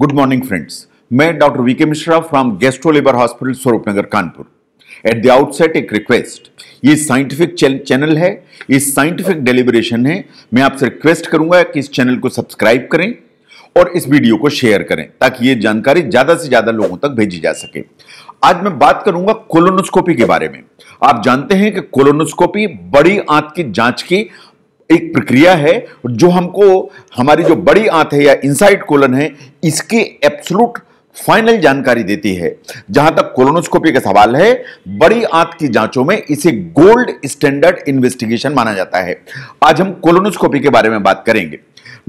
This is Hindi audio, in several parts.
गुड मॉर्निंग फ्रेंड्स, मैं doctor V K Mishra from gastro liver hospital Swaroopnagar Kanpur. At the outset एक रिक्वेस्ट, ये साइंटिफिक चैनल है, ये साइंटिफिक डेलिब्रेशन है। मैं आपसे रिक्वेस्ट करूंगा कि इस चैनल को सब्सक्राइब करें और इस वीडियो को शेयर करें ताकि ये जानकारी ज्यादा से ज्यादा लोगों तक भेजी जा सके। आज मैं बात करूंगा कोलोनोस्कोपी के बारे में। आप जानते हैं कि कोलोनोस्कोपी बड़ी आंत की जांच की एक प्रक्रिया है जो हमको हमारी जो बड़ी आंत है या इनसाइड कोलन है इसकी एब्सोल्यूट फाइनल जानकारी देती है। जहां तक कोलोनोस्कोपी का सवाल है, बड़ी आंत की जांचों में इसे गोल्ड स्टैंडर्ड इन्वेस्टिगेशन माना जाता है। आज हम कोलोनोस्कोपी के बारे में बात करेंगे।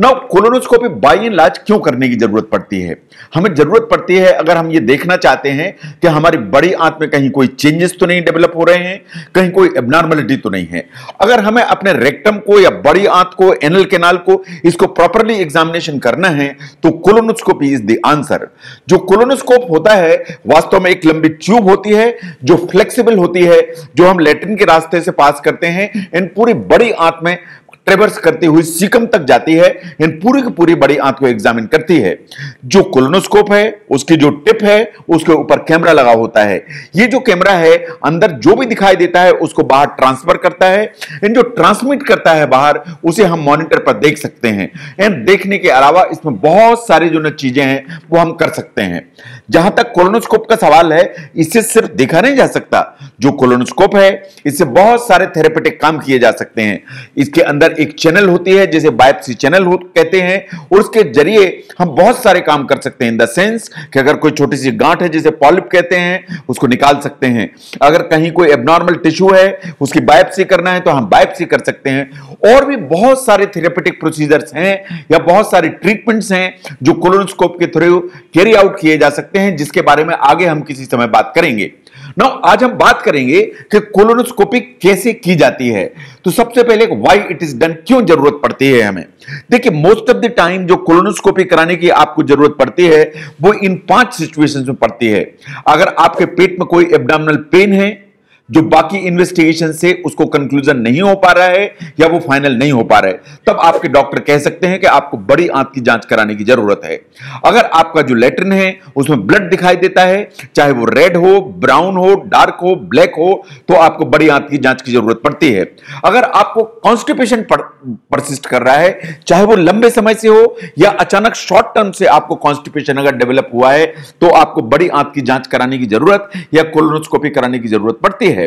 Now colonoscopy by and large क्यों करने की जरूरत पड़ती है? हमें जरूरत पड़ती है अगर हम ये देखना चाहते हैं कि हमारी बड़ी आंत में कहीं कोई चेंजेस तो नहीं डेवलप हो रहे हैं, कहीं कोई एब्नॉर्मलिटी तो नहीं है। अगर हमें अपने रेक्टम को या बड़ी आंत को, एनल कैनाल को, इसको प्रॉपर्ली एग्जामिनेशन करना है तो कोलोनोस्कोपी इज द आंसर। जो कोलोनोस्कोप होता है वास्तव में एक लंबी ट्यूब होती है जो फ्लेक्सिबल होती है, जो हम लैट्रिन के रास्ते से पास करते हैं, इन पूरी बड़ी आंत में ट्रेवर्स करती हुई सीकम तक जाती है, इन पूरी की पूरी बड़ी आंत को एग्जामिन करती है। जो कोलोनोस्कोप है उसकी जो टिप है उसके ऊपर कैमरा लगा होता है। ये जो कैमरा है अंदर जो भी दिखाई देता है उसको बाहर ट्रांसफर करता है। इन जो ट्रांसमिट करता है बाहर उसे हम मॉनिटर पर देख सकते हैं। एंड देखने के अलावा इसमें बहुत सारी जो चीजें हैं वो हम कर सकते हैं। जहां तक कोलोनोस्कोप का सवाल है, इससे सिर्फ देखा नहीं जा सकता। जो कोलोनोस्कोप है इससे बहुत सारे थेरेपेटिक काम किए जा सकते हैं। इसके अंदर एक चैनल होती है जिसे बायोप्सी चैनल कहते हैं और उसके जरिए हम बहुत सारे काम कर सकते हैं। इन द सेंस कि अगर कोई छोटी सी गांठ है जिसे पॉलिप कहते हैं उसको निकाल सकते हैं। अगर कहीं कोई एब्नॉर्मल टिश्यू है उसकी बायोप्सी करना है तो हम बायोप्सी कर सकते हैं। और भी बहुत सारे थेरेपेटिक प्रोसीजर्स हैं या बहुत सारे ट्रीटमेंट्स हैं जो कोलोनोस्कोप के थ्रू कैरी आउट किए जा सकते हैं, जिसके बारे में आगे हम किसी समय बात करेंगे। नाउ आज हम बात करेंगे कि कोलोनोस्कोपी कैसे की जाती है। तो सबसे पहले व्हाई इट इज डन, क्यों जरूरत पड़ती है हमें। देखिए, मोस्ट ऑफ द टाइम जो कोलोनोस्कोपी कराने की आपको जरूरत पड़ती है वो इन 5 सिचुएशंस में पड़ती है। अगर आपके पेट में कोई एब्डोमिनल पेन है जो बाकी इन्वेस्टिगेशन से उसको कंक्लूजन नहीं हो पा रहा है या वो फाइनल नहीं हो पा रहा है, तब आपके डॉक्टर कह सकते हैं कि आपको बड़ी आंत की जांच कराने की जरूरत है। अगर आपका जो लैट्रिन है उसमें ब्लड दिखाई देता है, चाहे वो रेड हो, ब्राउन हो, डार्क हो, ब्लैक हो, तो आपको बड़ी आंत की जांच की जरूरत पड़ती है। अगर आपको कॉन्स्टिपेशन परसिस्ट कर रहा है, चाहे वो लंबे समय से हो या अचानक शॉर्ट टर्म से आपको कॉन्स्टिपेशन अगर डेवलप हुआ है, तो आपको बड़ी आंत की जांच कराने की जरूरत या कोलोनोस्कोपी कराने की जरूरत पड़ती है।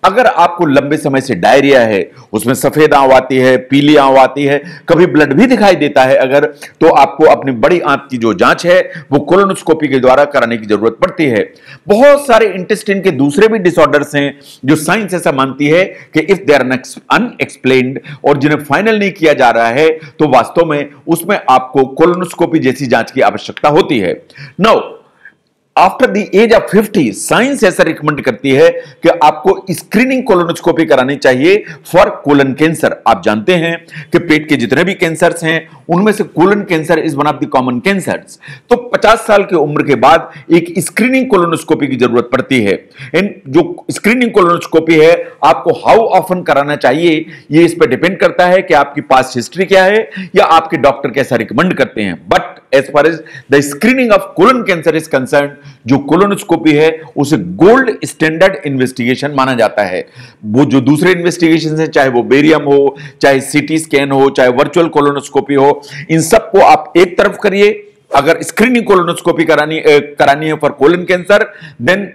अगर आपको लंबे समय से डायरिया है, उसमें सफेद आंव आती है, पीली आंव आती है, कभी ब्लड भी दिखाई देता है अगर, तो आपको अपनी बड़ी आंत की जो जांच है वो कोलोनोस्कोपी के द्वारा कराने की जरूरत पड़ती है। बहुत सारे इंटेस्टाइन के दूसरे भी डिसऑर्डर्स हैं जो साइंस ऐसा मानती है कि इफ दे आर अनएक्सप्लेन्ड और जिन्हें फाइनल नहीं किया जा रहा है तो वास्तव में उसमें आपको कोलोनोस्कोपी जैसी जांच की आवश्यकता होती है। Now after the age of 50 science ऐसा रिकमेंड करती है कि आपको स्क्रीनिंग कोलोनोस्कोपी करानी चाहिए फॉर कोलन कैंसर। आप जानते हैं कि पेट के जितने भी कैंसर्स हैं उनमें से colon cancer is one of the common cancers. तो 50 साल की उम्र के बाद एक स्क्रीनिंग कोलोनोस्कोपी की जरूरत पड़ती है। इन जो स्क्रीनिंग कोलोनोस्कोपी है आपको हाउ ऑफन कराना चाहिए ये इस पर डिपेंड करता है कि आपकी पास्ट हिस्ट्री क्या है या आपके डॉक्टर कैसा रिकमेंड करते हैं। But as far as the screening of colon cancer is concern, जो कोलोनोस्कोपी है उसे गोल्ड स्टैंडर्ड इन्वेस्टिगेशन माना जाता है। वो जो दूसरे इन्वेस्टिगेशन है, चाहे वो बेरियम हो, चाहे सीटी स्कैन हो, चाहे वर्चुअल कोलोनोस्कोपी हो, इन सबको आप एक तरफ करिए। अगर स्क्रीनिंग कोलोनोस्कोपी करानी है फॉर कोलन कैंसर, देन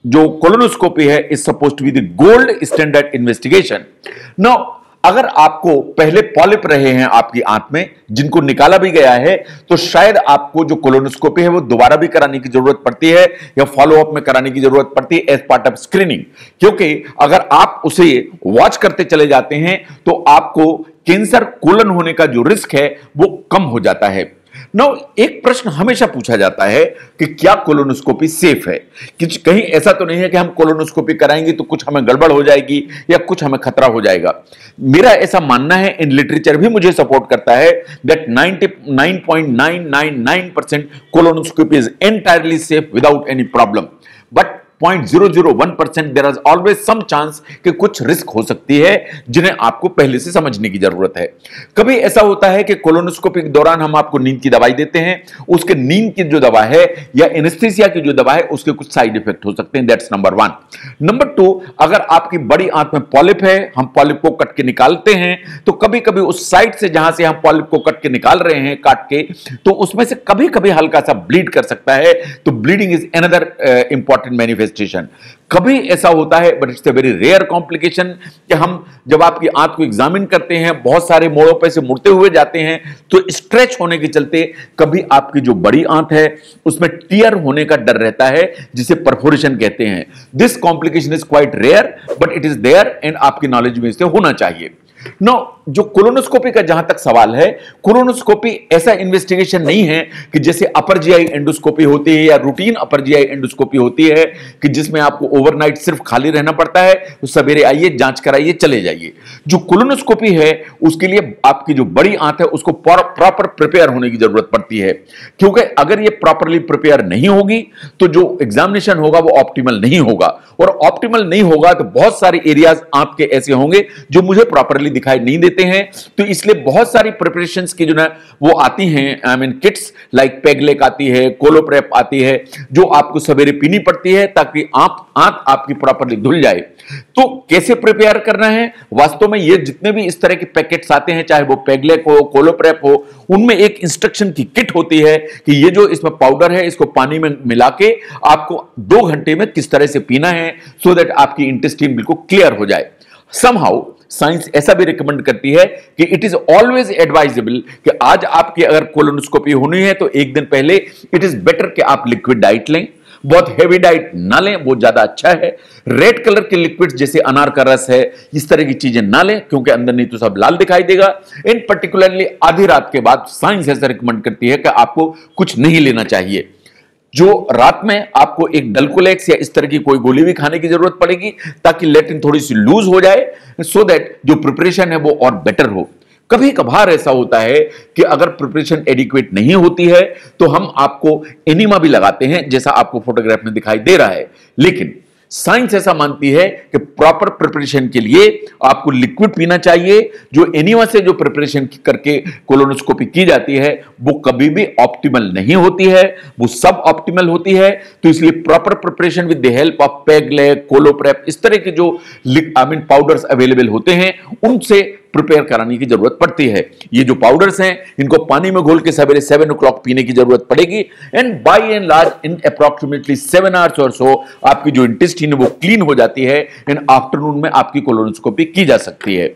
जो कोलोनोस्कोपी है is suppose to be the gold standard investigation. Now अगर आपको पहले पॉलिप रहे हैं आपकी आंत में जिनको निकाला भी गया है, तो शायद आपको जो कोलोनोस्कोपी है वो दोबारा भी कराने की जरूरत पड़ती है या फॉलोअप में कराने की जरूरत पड़ती है एज पार्ट ऑफ स्क्रीनिंग। क्योंकि अगर आप उसे वॉच करते चले जाते हैं तो आपको कैंसर कोलन होने का जो रिस्क है वो कम हो जाता है। नाउ एक प्रश्न हमेशा पूछा जाता है कि क्या कोलोनोस्कोपी सेफ है, कि कहीं ऐसा तो नहीं है कि हम कोलोनोस्कोपी कराएंगे तो कुछ हमें गड़बड़ हो जाएगी या कुछ हमें खतरा हो जाएगा। मेरा ऐसा मानना है, इन लिटरेचर भी मुझे सपोर्ट करता है, that 99.999% colonoscopy is entirely safe without any problem. But 0.001% there is always some chance कि कुछ रिस्क हो सकती है जिन्हें आपको पहले से समझने की जरूरत है। कभी ऐसा होता है कि कोलोनोस्कोपी के दौरान हम आपको नींद की दवाई देते हैं, उसके नींद की जो दवा है या एनेस्थीसिया की जो दवा है उसके कुछ साइड इफेक्ट हो सकते हैं। That's number 1। नंबर 2, अगर आपकी बड़ी आंत में पॉलिप है, हम पॉलिप को कट के निकालते हैं, तो कभी कभी उस साइड से जहां से हम पॉलिप को कट के निकाल रहे हैं काट के, तो उसमें से कभी कभी हल्का सा ब्लीड कर सकता है। तो bleeding is another important manifestation. कभी ऐसा होता है, but it's a very rare complication, कि हम जब आपकी आंत को एग्जामिन करते हैं, बहुत सारे मोड़ों पे से मुड़ते हुए जाते हैं, तो स्ट्रेच होने के चलते कभी आपकी जो बड़ी आंत है उसमें टियर होने का डर रहता है, जिसे परफोरेशन कहते हैं। This complication is quite rare but it is there and आपकी नॉलेज में इसे होना चाहिए। नो, जो कोलोनोस्कोपी का जहां तक सवाल है, कोलोनोस्कोपी ऐसा इन्वेस्टिगेशन नहीं है कि जैसे अपर जीआई एंडोस्कोपी होती है या रूटीन अपर जीआई एंडोस्कोपी होती है कि जिसमें आपको ओवरनाइट सिर्फ खाली रहना पड़ता है, तो सवेरे आइए, जांच कराइए, चले जाइए। जो कोलोनोस्कोपी है उसके लिए आपकी जो बड़ी आंत है उसको प्रॉपर प्रिपेयर होने की जरूरत पड़ती है, क्योंकि अगर ये प्रॉपरली प्रिपेयर नहीं होगी तो जो एग्जामिनेशन होगा वो ऑप्टिमल नहीं होगा, और ऑप्टिमल नहीं होगा तो बहुत सारे एरियाज आपके ऐसे होंगे जो मुझे प्रॉपरली दिखाई नहीं देते हैं। तो इसलिए बहुत सारी प्रिपरेशंस की जो ना वो आती हैं, आई मीन किट्स लाइक पेगलेक आती है, कोलोप्रेप आती है, जो आपको सवेरे पीनी पड़ती है ताकि आंत आपकी प्रॉपरली धुल जाए। तो कैसे प्रिपेयर करना है? वास्तव में ये जितने भी इस तरह के पैकेट्स आते हैं, चाहे वो पेगलेक हो, कोलोप्रेप हो, उनमें एक इंस्ट्रक्शन की किट होती है कि ये जो इसमें पाउडर है इसको पानी में मिला के आपको 2 घंटे में किस तरह से पीना है, सो दैट आपकी इंटेस्टाइन बिल्कुल क्लियर हो जाए। समहाउ साइंस ऐसा भी रिकमेंड करती है कि इट इज ऑलवेज एडवाइजेबल कि आज आपकी अगर कोलोनोस्कोपी होनी है तो एक दिन पहले इट इज बेटर कि आप लिक्विड डाइट लें, बहुत हेवी डाइट ना लें, वो ज्यादा अच्छा है। रेड कलर के लिक्विड्स जैसे अनार का रस है, इस तरह की चीजें ना लें, क्योंकि अंदर नहीं तो सब लाल दिखाई देगा। इन पर्टिकुलरली आधी रात के बाद साइंस ऐसा रिकमेंड करती है कि आपको कुछ नहीं लेना चाहिए। जो रात में आपको एक डल्कोलेक्स या इस तरह की कोई गोली भी खाने की जरूरत पड़ेगी ताकि लेटिन थोड़ी सी लूज हो जाए, सो दैट जो प्रिपरेशन है वो और बेटर हो। कभी कभार ऐसा होता है कि अगर प्रिपरेशन एडिक्वेट नहीं होती है तो हम आपको एनिमा भी लगाते हैं, जैसा आपको फोटोग्राफ में दिखाई दे रहा है। लेकिन साइंस ऐसा मानती है कि प्रॉपर प्रिपरेशन के लिए आपको लिक्विड पीना चाहिए। जो एनिमा से जो प्रिपरेशन करके कोलोनोस्कोपी की जाती है वो कभी भी ऑप्टिमल नहीं होती है, वो सब ऑप्टिमल होती है। तो इसलिए proper preparation with the help of Peglec, Coloprep, इस तरह के जो पाउडर्स अवेलेबल होते हैं उनसे प्रिपेयर कराने की जरूरत पड़ती है। ये जो पाउडर्स हैं इनको पानी में घोल के सवेरे 7 o'clock पीने की जरूरत पड़ेगी, and by and large in approximately 7 hours और सो आपकी जो इंटेस्टाइन है वो क्लीन हो जाती है, एंड आफ्टरनून में आपकी कोलोनोस्कोपी की जा सकती है।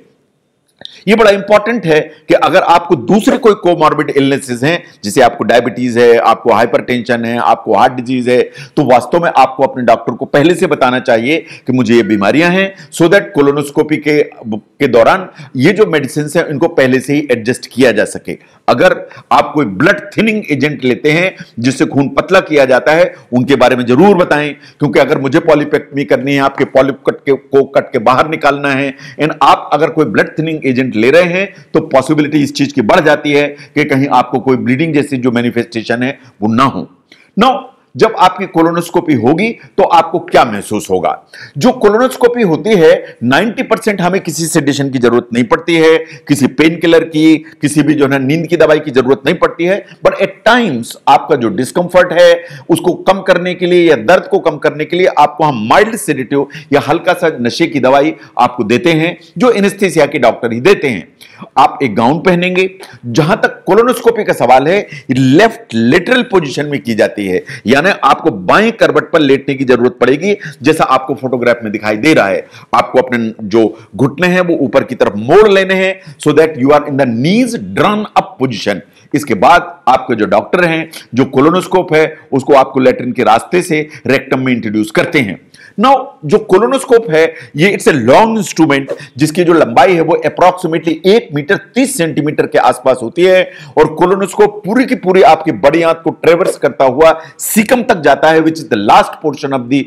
ये बड़ा इंपॉर्टेंट है कि अगर आपको दूसरे कोई कोमॉर्बिड इलनेसेस हैं, जैसे आपको डायबिटीज है, आपको हाइपरटेंशन है, आपको हार्ट डिजीज है, तो वास्तव में आपको अपने डॉक्टर को पहले से बताना चाहिए कि मुझे ये बीमारियां हैं, सो दैट कोलोनोस्कोपी के दौरान ये जो मेडिसिन है इनको पहले से ही एडजस्ट किया जा सके। अगर आप कोई ब्लड थिनिंग एजेंट लेते हैं जिससे खून पतला किया जाता है, उनके बारे में जरूर बताएं, क्योंकि अगर मुझे पॉलीपेक्टमी करनी है, आपके पॉलिप को कट के बाहर निकालना है, एंड आप अगर कोई ब्लड थिनिंग एजेंट ले रहे हैं तो पॉसिबिलिटी इस चीज की बढ़ जाती है कि कहीं आपको कोई ब्लीडिंग जैसी जो मैनिफेस्टेशन है वो ना हो। नो, जब आपकी कोलोनोस्कोपी होगी तो आपको क्या महसूस होगा? जो कोलोनोस्कोपी होती है 90% हमें किसी सेडेशन की जरूरत नहीं पड़ती है, किसी पेन किलर की, किसी भी जो है नींद की दवाई की जरूरत नहीं पड़ती है, बट एट टाइम्स आपका जो डिस्कंफर्ट है उसको कम करने के लिए या दर्द को कम करने के लिए आपको हम माइल्ड सेडेटिव या हल्का सा नशे की दवाई आपको देते हैं, जो एनेस्थीसिया के डॉक्टर ही देते हैं। आप एक गाउन पहनेंगे। जहां तक कोलोनोस्कोपी का सवाल है, लेफ्ट लेटरल पोजीशन में की जाती है, यानी आपको बाएं करवट पर लेटने की जरूरत पड़ेगी, जैसा आपको फोटोग्राफ में दिखाई दे रहा है। आपको अपने जो घुटने हैं वो ऊपर की तरफ मोड़ लेने हैं, so that you are in the knees drawn up position. इसके बाद आपके जो डॉक्टर हैं, जो कोलोनोस्कोप है उसको आपको लेटरिन के रास्ते से रेक्टम में इंट्रोड्यूस करते हैं। नाउ जो कोलोनोस्कोप है ये इट्स ए लॉन्ग इंस्ट्रूमेंट जिसकी जो लंबाई है वो अप्रॉक्सीमेटली 1 मीटर 30 सेंटीमीटर के आसपास होती है, और कोलोनोस्कोप पूरी की पूरी आपकी बड़ी आंत को ट्रेवर्स करता हुआ सीकम तक जाता है, which is the last portion of the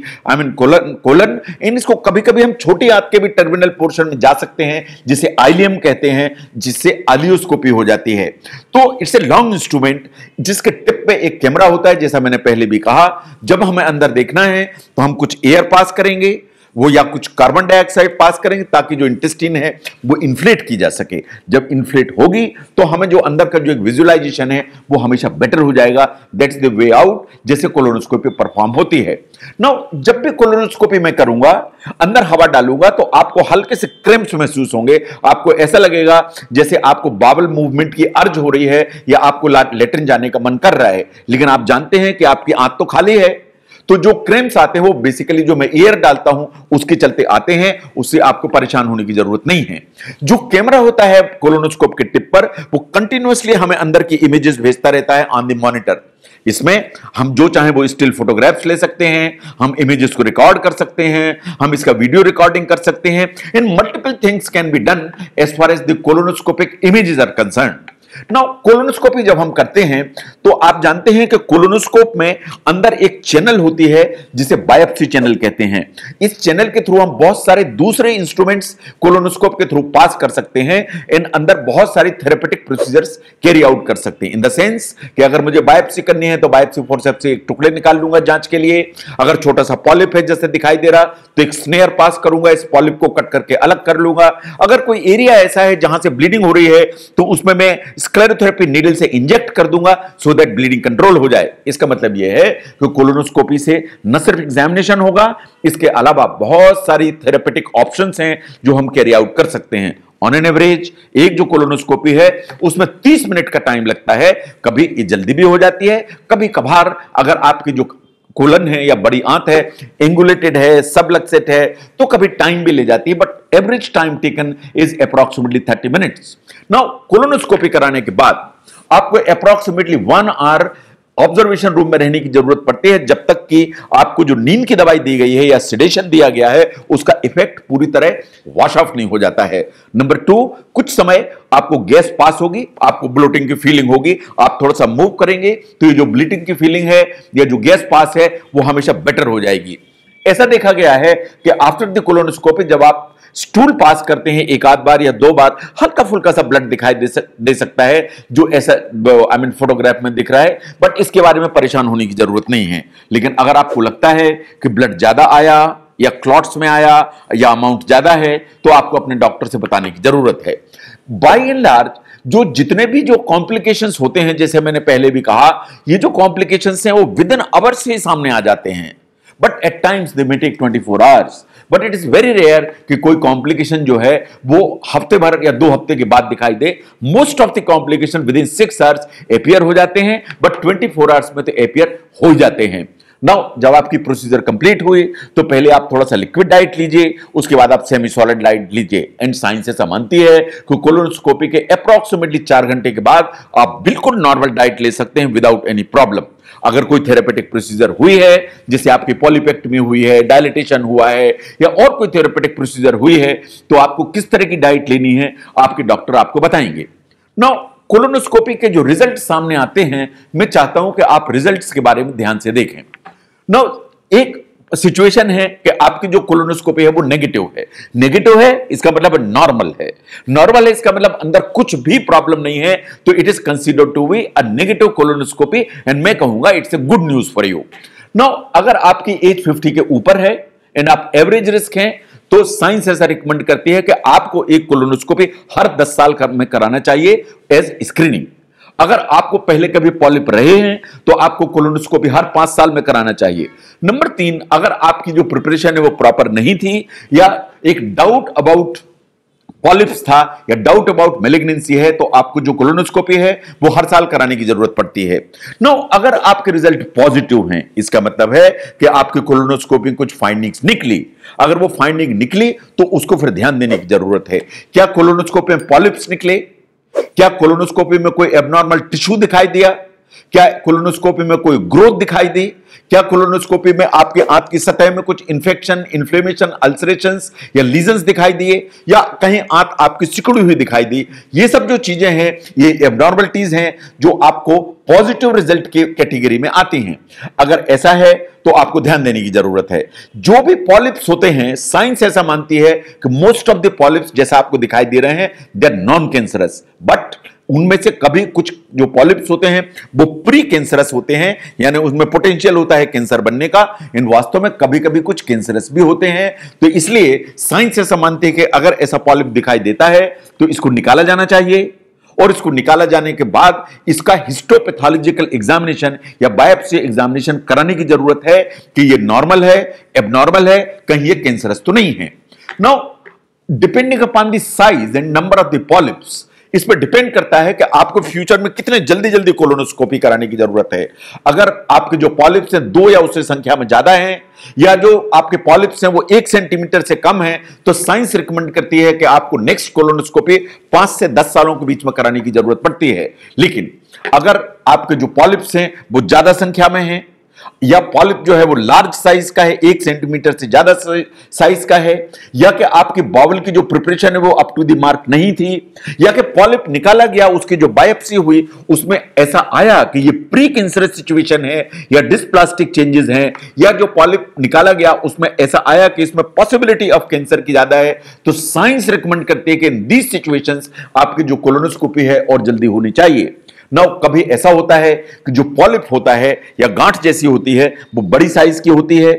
colon. इन इसको कभी कभी हम छोटी आंत के भी टर्मिनल पोर्शन में जा सकते हैं, जिसे आइलियम कहते हैं, जिससे आलियोस्कोपी हो जाती है। तो it's it's a long instrument जिसके टिप पे एक कैमरा होता है। जैसा मैंने पहले भी कहा, जब हमें अंदर देखना है तो हम कुछ एयर पास करेंगे वो या कुछ कार्बन डाइऑक्साइड पास करेंगे ताकि जो इंटेस्टाइन है वो इन्फ्लेट की जा सके। जब इन्फ्लेट होगी तो हमें जो अंदर का जो एक विजुअलाइजेशन है वो हमेशा बेटर हो जाएगा। दैट्स द वे आउट जैसे कोलोनोस्कोपी परफॉर्म होती है। नाउ जब भी कोलोनोस्कोपी मैं करूंगा, अंदर हवा डालूंगा तो आपको हल्के से क्रैम्प्स महसूस होंगे। आपको ऐसा लगेगा जैसे आपको बावल मूवमेंट की अर्ज हो रही है या आपको लेटरिन जाने का मन कर रहा है, लेकिन आप जानते हैं कि आपकी आंत तो खाली है। तो जो क्रैम्प्स आते हैं वो बेसिकली जो मैं एयर डालता हूं उसके चलते आते हैं, उससे आपको परेशान होने की जरूरत नहीं है। जो कैमरा होता है कोलोनोस्कोप के टिप पर वो कंटिन्यूअसली हमें अंदर की इमेजेस भेजता रहता है ऑन द मॉनिटर। इसमें हम जो चाहें वो स्टिल फोटोग्राफ्स ले सकते हैं, हम इमेजेस को रिकॉर्ड कर सकते हैं, हम इसका वीडियो रिकॉर्डिंग कर सकते हैं। In multiple things can be done as far as the colonoscopic images are concerned. Now colonoscopy जब हम करते हैं तो आप जानते हैं कि कोलोनोस्कोप में अंदर एक चैनल होती है जिसे बायोप्सी चैनल कहते हैं। इस चैनल के थ्रू हम बहुत सारे दूसरे इंस्ट्रूमेंट्स कोलोनोस्कोप के थ्रू पास कर सकते हैं। इन अंदर बहुत सारी थेरेपेटिक प्रोसीजर्स कैरी आउट कर सकते हैं। इन द सेंस कि अगर मुझे बायोप्सी करनी है तो बायोप्सी फोर्सेप्स से एक टुकड़े निकाल लूंगा जांच के लिए। अगर छोटा सा पॉलिप है जैसे दिखाई दे रहा तो एक स्नेयर पास करूंगा, इस पॉलिप को कट करके अलग कर लूंगा। अगर कोई एरिया ऐसा है जहां से ब्लीडिंग हो रही है तो उसमें मैं स्क्लेरोथेरेपी नीडल से इंजेक्ट कर दूंगा सो दैट ब्लीडिंग कंट्रोल हो जाए। इसका मतलब यह है कि कोलोनोस्कोपी से न सिर्फ एग्जामिनेशन होगा, इसके अलावा बहुत सारी थेरेपेटिक ऑप्शंस हैं जो हम कैरी आउट कर सकते हैं। ऑन एन एवरेज एक जो कोलोनोस्कोपी है उसमें 30 मिनट का टाइम लगता है। कभी ये जल्दी भी हो जाती है, कभी कभार अगर आपकी जो कोलन है या बड़ी आंत है एंगुलेटेड है, सबलक्सेट है, तो कभी टाइम भी ले जाती है, but average time taken is approximately 30 minutes. Now colonoscopy कराने के बाद आपको अप्रॉक्सिमेटली 1 आवर ऑब्जर्वेशन रूम में रहने की जरूरत पड़ती है जब तक कि आपको जो नींद की दवाई दी गई है या सेडेशन दिया गया है उसका इफेक्ट पूरी तरह वॉश ऑफ नहीं हो जाता है। नंबर 2, कुछ समय आपको गैस पास होगी, आपको ब्लोटिंग की फीलिंग होगी, आप थोड़ा सा मूव करेंगे तो ये जो ब्लीडिंग की फीलिंग है या जो गैस पास है वो हमेशा बेटर हो जाएगी। ऐसा देखा गया है कि आफ्टर द कोलोनोस्कोपी जब आप स्टूल पास करते हैं एक आध बार या 2 बार हल्का फुल्का सा ब्लड दिखाई दे सकता है जो ऐसा फोटोग्राफ में दिख रहा है, बट इसके बारे में परेशान होने की जरूरत नहीं है। लेकिन अगर आपको लगता है कि ब्लड ज्यादा आया या क्लॉट्स में आया या अमाउंट ज्यादा है तो आपको अपने डॉक्टर से बताने की जरूरत है। बाय एंड लार्ज जो जितने भी जो कॉम्प्लिकेशंस होते हैं, जैसे मैंने पहले भी कहा, ये जो कॉम्प्लिकेशंस हैं वो विद इन आवर्स ही सामने आ जाते हैं, but at times they may take 24 hours. But it is very rare कि कोई कॉम्प्लिकेशन जो है वो हफ्ते भर या 2 हफ्ते के बाद दिखाई दे। Most of the complication within 6 hours appear हो जाते हैं, बट 24 आवर्स में तो एपियर हो जाते हैं। नाउ जब आपकी प्रोसीजर कंप्लीट हुई तो पहले आप थोड़ा सा लिक्विड डाइट लीजिए, उसके बाद आप सेमी सॉलिड डाइट लीजिए। एंड साइंस ऐसा मानती है कि कोलोनोस्कोपी के अप्रॉक्सिमेटली 4 घंटे के बाद आप बिल्कुल नॉर्मल डाइट ले सकते हैं विदाउट एनी प्रॉब्लम। अगर कोई थेरेपेटिक प्रोसीजर हुई है, जैसे आपकी पॉलीपेक्टमी हुई है, डायलिटेशन हुआ है या और कोई थेरेपेटिक प्रोसीजर हुई है, तो आपको किस तरह की डाइट लेनी है आपके डॉक्टर आपको बताएंगे। नाउ कोलोनोस्कोपी के जो रिजल्ट सामने आते हैं, मैं चाहता हूं कि आप रिजल्ट्स के बारे में ध्यान से देखें। नाउ एक सिचुएशन है कि आपकी जो कोलोनोस्कोपी है वो नेगेटिव है। नेगेटिव है इसका मतलब नॉर्मल है, नॉर्मल है इसका मतलब अंदर कुछ भी प्रॉब्लम नहीं है, तो it is considered to be a negative colonoscopy and मैं कहूंगा it's a good news for you. Now अगर आपकी एज 50 के ऊपर है एंड आप एवरेज रिस्क हैं तो साइंस ऐसा रिकमेंड करती है कि आपको एक कोलोनोस्कोपी हर 10 साल में कराना चाहिए एज स्क्रीनिंग। अगर आपको पहले कभी पॉलिप रहे हैं तो आपको कोलोनोस्कोपी हर 5 साल में कराना चाहिए। नंबर 3, अगर आपकी जो प्रिपरेशन है वो प्रॉपर नहीं थी या एक डाउट अबाउट पॉलिप्स था या डाउट अबाउट मैलिग्नेंसी है तो आपको जो कोलोनोस्कोपी है वो हर साल कराने की जरूरत पड़ती है। नो, अगर आपके रिजल्ट पॉजिटिव हैं इसका मतलब है कि आपकी कोलोनोस्कोपी कुछ फाइंडिंग्स निकली। अगर वो फाइंडिंग निकली तो उसको फिर ध्यान देने की जरूरत है। क्या कोलोनोस्कोपी में पॉलिप्स निकले? क्या कोलोनोस्कोपी में कोई एबनॉर्मल टिश्यू दिखाई दिया? क्या कोलोनोस्कोपी में कोई ग्रोथ दिखाई दी? क्या कोलोनोस्कोपी में आपके आंत की सतह में कुछ इंफेक्शन, इन्फ्लेमेशन, अल्सरेशंस या लीजन्स दिखाई दिए या कहीं आंत आपकी सिकुड़ी हुई दिखाई दी? ये सब जो चीजें हैं ये एबनॉर्मलिटीज हैं जो आपको पॉजिटिव रिजल्ट की कैटेगरी में आती हैं। अगर ऐसा है तो आपको ध्यान देने की जरूरत है। जो भी पॉलिप्स होते हैं साइंस ऐसा मानती है कि मोस्ट ऑफ द पॉलिप्स जैसा आपको दिखाई दे रहे हैं they are non cancerous, but उनमें से कभी कुछ जो पॉलिप्स होते हैं वो प्री कैंसरस होते हैं, यानी उसमें पोटेंशियल होता है कैंसर बनने का। इन वास्तव में कभी कभी कुछ कैंसरस भी होते हैं। तो इसलिए साइंस ऐसा मानते हैं कि अगर ऐसा पॉलिप दिखाई देता है तो इसको निकाला जाना चाहिए, और इसको निकाला जाने के बाद इसका हिस्टोपैथोलॉजिकल एग्जामिनेशन या बायोप्सी एग्जामिनेशन कराने की जरूरत है कि ये नॉर्मल है, एबनॉर्मल है, कहीं ये कैंसरस तो नहीं है। Now depending upon the size and number of the polyps, इस पर डिपेंड करता है कि आपको फ्यूचर में कितने जल्दी जल्दी कोलोनोस्कोपी कराने की जरूरत है। अगर आपके जो पॉलिप्स हैं 2 या उससे संख्या में ज्यादा हैं, या जो आपके पॉलिप्स हैं वो 1 सेंटीमीटर से कम है, तो साइंस रिकमेंड करती है कि आपको नेक्स्ट कोलोनोस्कोपी 5 से 10 सालों के बीच में कराने की जरूरत पड़ती है। लेकिन अगर आपके जो पॉलिप्स हैं वो ज्यादा संख्या में हैं, या पॉलिप जो है वो लार्ज साइज का है, 1 सेंटीमीटर से ज्यादा साइज का है, या कि आपकी बाउल की जो प्रिपरेशन है वो अप टू द मार्क नहीं थी, या कि पॉलिप निकाला गया उसकी जो बायोप्सी हुई उसमें ऐसा आया कि ये प्री कैंसरस सिचुएशन है या डिस्प्लास्टिक चेंजेस हैं, या जो पॉलिप निकाला गया उसमें ऐसा आया कि इसमें पॉसिबिलिटी ऑफ कैंसर की ज्यादा है, तो साइंस रिकमेंड करती है कि इन दीज सिचुएशंस आपकी जो कोलोनोस्कोपी है और जल्दी होनी चाहिए। नाउ कभी ऐसा होता है कि जो पॉलिप होता है या गांठ जैसी होती है वो बड़ी साइज की होती है,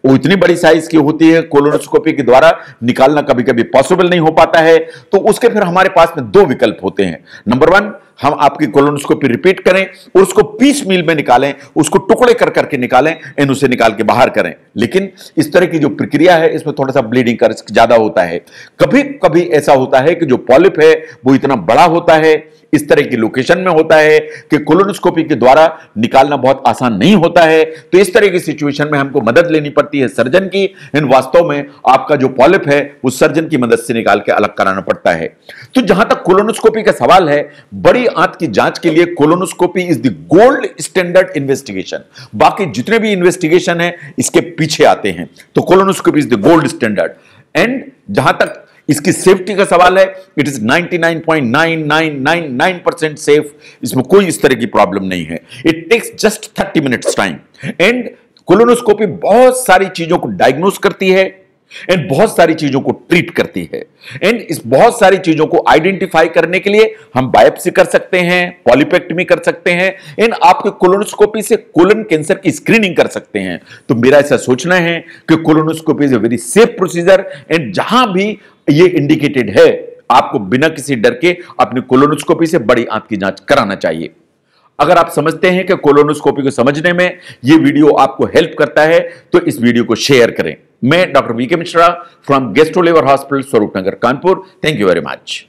वो इतनी बड़ी साइज की होती है कोलोनोस्कोपी के द्वारा निकालना कभी कभी पॉसिबल नहीं हो पाता है। तो उसके फिर हमारे पास में 2 विकल्प होते हैं। नंबर 1, हम आपकी कोलोनोस्कोपी रिपीट करें और उसको पीस मील में निकालें, उसको टुकड़े कर करके निकालें एंड उसे निकाल के बाहर करें। लेकिन इस तरह की जो प्रक्रिया है इसमें थोड़ा सा ब्लीडिंग का रिस्क ज्यादा होता है। कभी कभी ऐसा होता है कि जो पॉलिप है वो इतना बड़ा होता है, इस तरह की लोकेशन में होता है कि कोलोनोस्कोपी के द्वारा निकालना बहुत आसान नहीं होता है। तो इस तरह की सिचुएशन में हमको मदद लेनी पड़ती है सर्जन की। इन वास्तव में आपका जो पॉलिप है वो सर्जन की मदद से निकाल के अलग कराना पड़ता है। तो जहां तक कोलोनोस्कोपी का सवाल है, बड़ी आंत की जांच के लिए colonoscopy is the gold standard investigation. बाकी जितने भी इन्वेस्टिगेशन है इसके पीछे आते हैं, तो colonoscopy is the gold standard. And जहां तक इसकी सेफ्टी का सवाल है, इट इज 99.9999% सेफ। इसमें कोई इस तरह की प्रॉब्लम नहीं है। It takes just 30 minutes time. And colonoscopy बहुत सारी चीजों को डायग्नोस करती है एंड बहुत सारी चीजों को ट्रीट करती है। एंड इस बहुत सारी चीजों को आइडेंटिफाई करने के लिए हम बायोप्सी कर सकते हैं, पॉलिपेक्टमी कर सकते हैं, एंड आपके कोलोनोस्कोपी से कोलन कैंसर की स्क्रीनिंग कर सकते हैं। तो मेरा ऐसा सोचना है कि colonoscopy is a very safe procedure, and जहां भी ये इंडिकेटेड है आपको बिना किसी डर के अपनी कोलोनोस्कोपी से बड़ी आंत की जांच कराना चाहिए। अगर आप समझते हैं कि कोलोनोस्कोपी को समझने में ये वीडियो आपको हेल्प करता है तो इस वीडियो को शेयर करें। मैं doctor V K Mishra from gastro liver hospital Swaroopnagar Kanpur. Thank you very much.